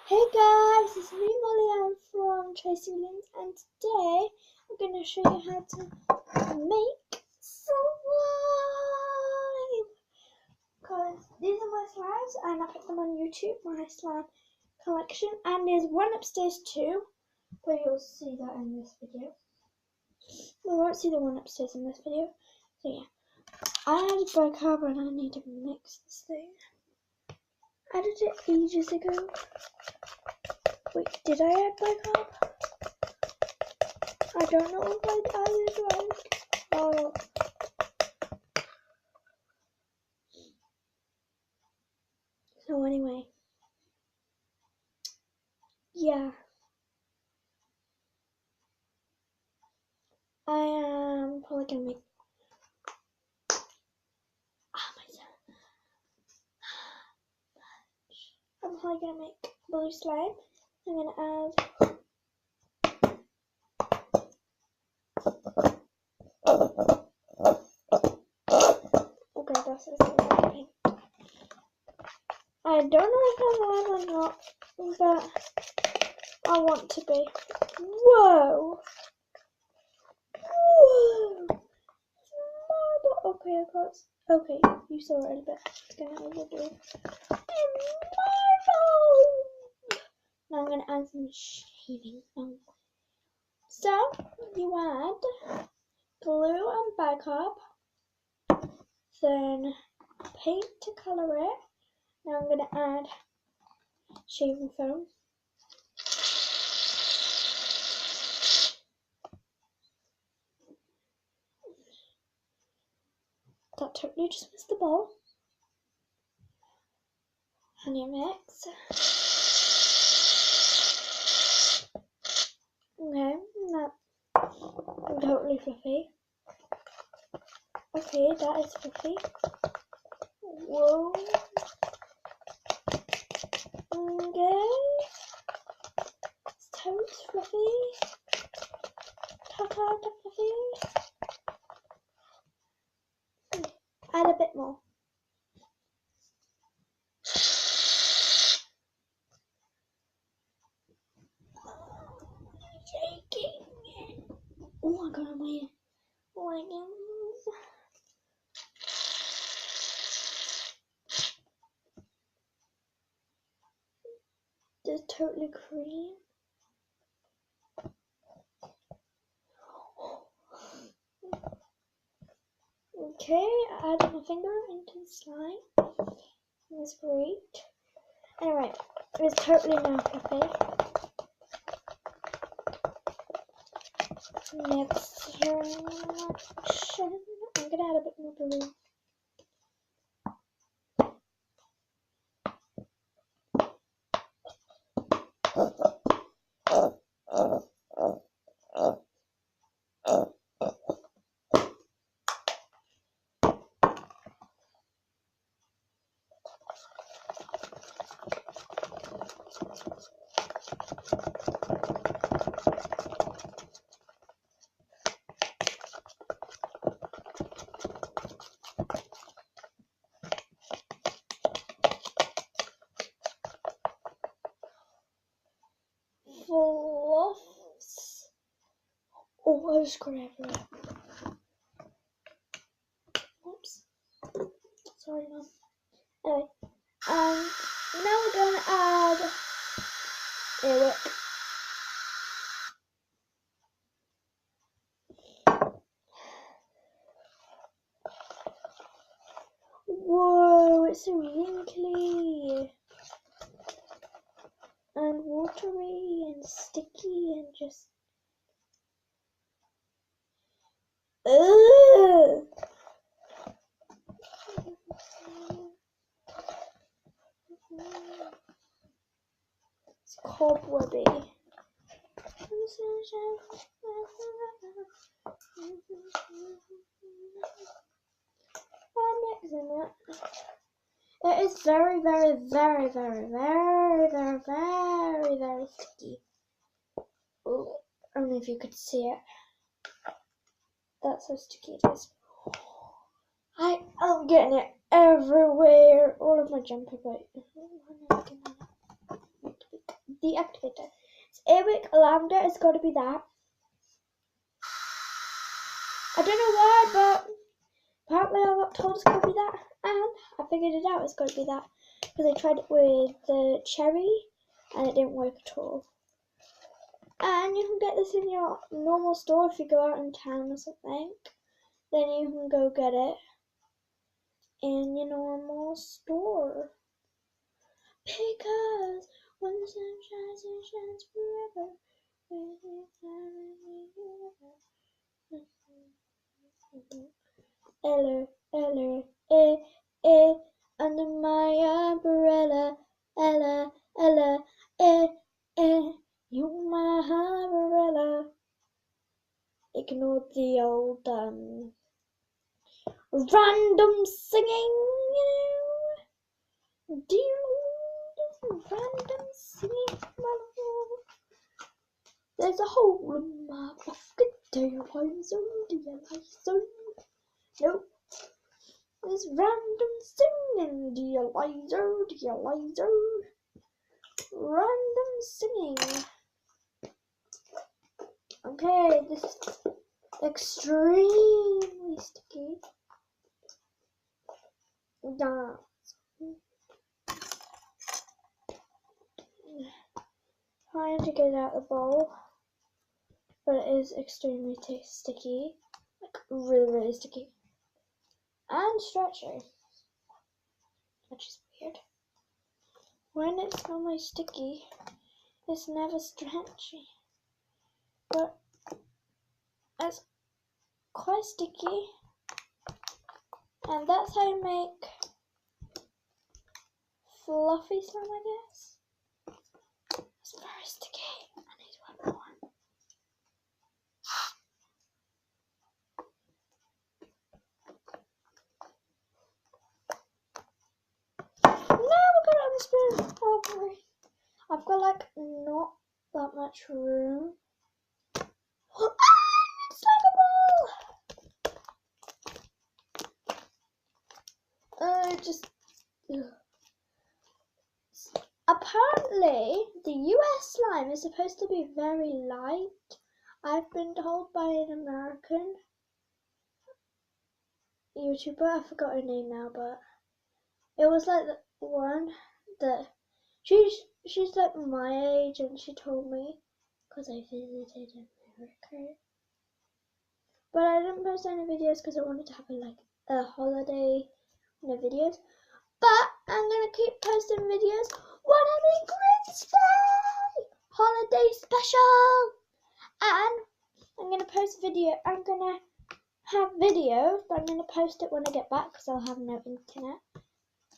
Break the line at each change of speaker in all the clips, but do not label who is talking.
Hey guys, it's me Molly. I'm from Tracy Williams, and today I'm going to show you how to make slime. Because these are my slimes, and I put them on YouTube, my slime collection. And there's one upstairs too, but you'll see that in this video. We won't see the one upstairs in this video. So yeah, I added bicarb and I need to mix this thing. I added it ages ago. Wait, did I add bicarb? I don't know if I added like. Oh. So anyway. Yeah. I am probably gonna make. I'm probably gonna make blue slime. I'm gonna add. Okay, that's just pink. I don't know if I'm live or not, but I want to be. Whoa! Whoa! Marble. Okay, I got. Okay, you saw it a bit. I'm gonna overdo it. Marble! Now I'm gonna add some shaving foam. So you add glue and bicarb, then paint to colour it. Now I'm gonna add shaving foam. That totally just missed the bowl. And you mix. Okay, that's totally fluffy. Okay, that is fluffy. Whoa. Okay. It's totes fluffy. Ta-ta, fluffy. Add a bit more. Shaking. Oh my god, my leggings. Just totally cream. Okay, I added my finger into the slime. It's great. Anyway, it's totally now fluffy. Next reaction, I'm gonna add a bit more blue. Fluffs. Oh, I just got everywhere. Oops. Sorry, Mom. Anyway, now we're gonna add earwick. Whoa, it's so wrinkly and watery and sticky and just. Ugh. It's cobwebby. I'm mixing it. It is very, very, very, very, very, very, very, very sticky. Oh, I don't know if you could see it. That's how sticky it is. I'm getting it everywhere. All of my jumper, but the activator. It's Earwig Lavender. It's got to be that. I don't know why, but apparently I got told it's got to be that, and I figured it out. It's got to be that because I tried it with the cherry, and it didn't work at all. And you can get this in your normal store if you go out in town or something. Then you can go get it in your normal store. Because when the sun shines, it shines forever. Ella, Ella, under my umbrella. Ella, Ella, you're my umbrella. Ignore the old random singing, do you random singing? There's a hole in my pocket, do you like so? Do you like so? Nope. There's random singing, do you like so? Do you like so? Random singing. Okay, this is extremely sticky. Trying to get it out of the bowl, but it is extremely sticky, like really sticky and stretchy, which is weird. When it's normally sticky, it's never stretchy, but it's quite sticky, and that's how you make fluffy slime, I guess. It's very sticky. I need one more. No, we're gonna have a spoon. Oh boy. I've got like not that much room. It's like a ball. Ugh. Apparently, the US slime is supposed to be very light. I've been told by an American YouTuber, I forgot her name now, but it was like the one that she's like my age, and she told me because I visited America. But I didn't post any videos because I wanted to have a holiday videos. But I'm gonna keep posting videos when I'm in Grimsby holiday special, and I'm gonna post video. I'm gonna have videos, but I'm gonna post it when I get back because I'll have no internet,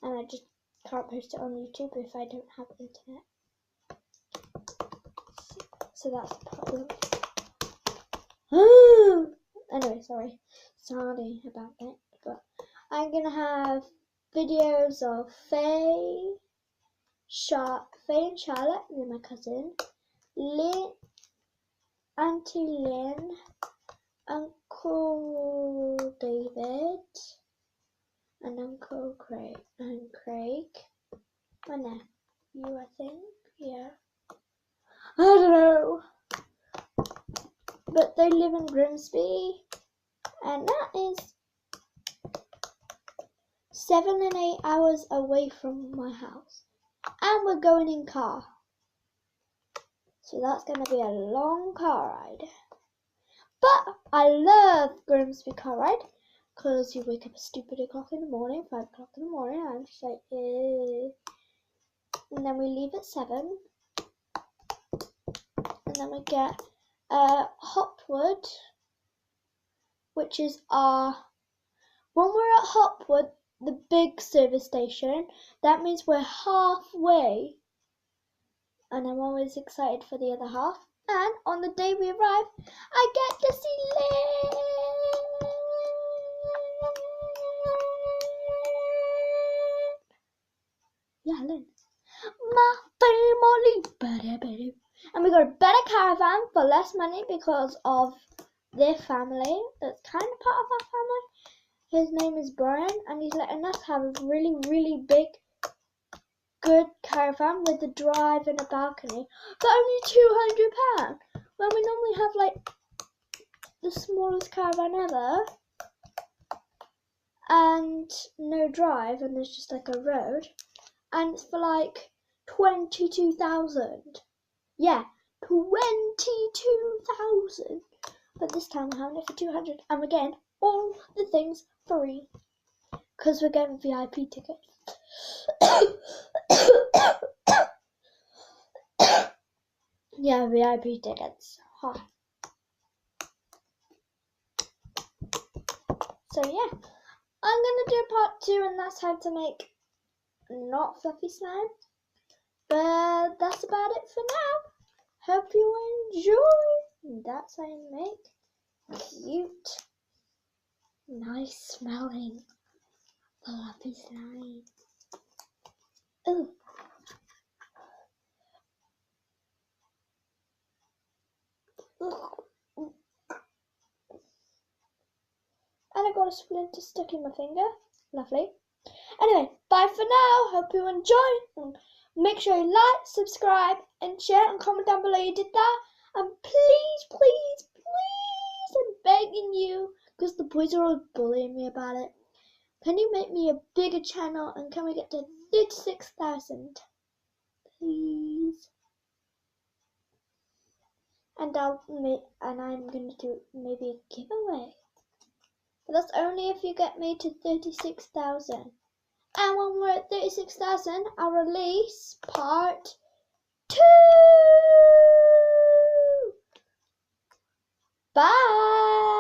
and I just can't post it on YouTube if I don't have internet. So that's the problem. Anyway, sorry about that, but I'm gonna have videos of Faye and Charlotte, they're my cousin, Lynn, Auntie Lynn, Uncle David, and Uncle Craig, my nephew, I think, yeah. I don't know. But they live in Grimsby, and that is 7 and 8 hours away from my house. And we're going in car. So that's going to be a long car ride. But I love Grimsby car ride because you wake up at stupid o'clock in the morning, 5 o'clock in the morning, and I'm just like, eh. And then we leave at 7. And then we get Hopwood, which is when we're at Hopwood, the big service station, that means we're halfway, and I'm always excited for the other half. And on the day we arrive, I get to see Lynn. Yeah, Lynn. My family. And we got a better caravan for less money because of their family. That's kind of part of our family. His name is Brian, and he's letting us have a really, really big good caravan with a drive and a balcony for only £200 when we normally have like the smallest caravan ever and no drive and there's just like a road and it's for like 22,000. Yeah, 22,000. But this time we're having it for 200 and we're getting all the things free because we're getting VIP tickets. Yeah, VIP tickets. Huh. So yeah, I'm gonna do part 2 and that's how to make not fluffy slime. But that's about it for now. Hope you enjoy. That's how you make cute, nice smelling fluffy slime. Ooh. And I got a splinter stuck in my finger. Lovely. Anyway, bye for now. Hope you enjoy. Make sure you like, subscribe, and share and comment down below you did that. And please, please, please, I'm begging you, because the boys are all bullying me about it. Can you make me a bigger channel and can we get to 36,000? Please. And I'm gonna do maybe a giveaway. But that's only if you get me to 36,000. And when we're at 36,000, I'll release part 2. Bye.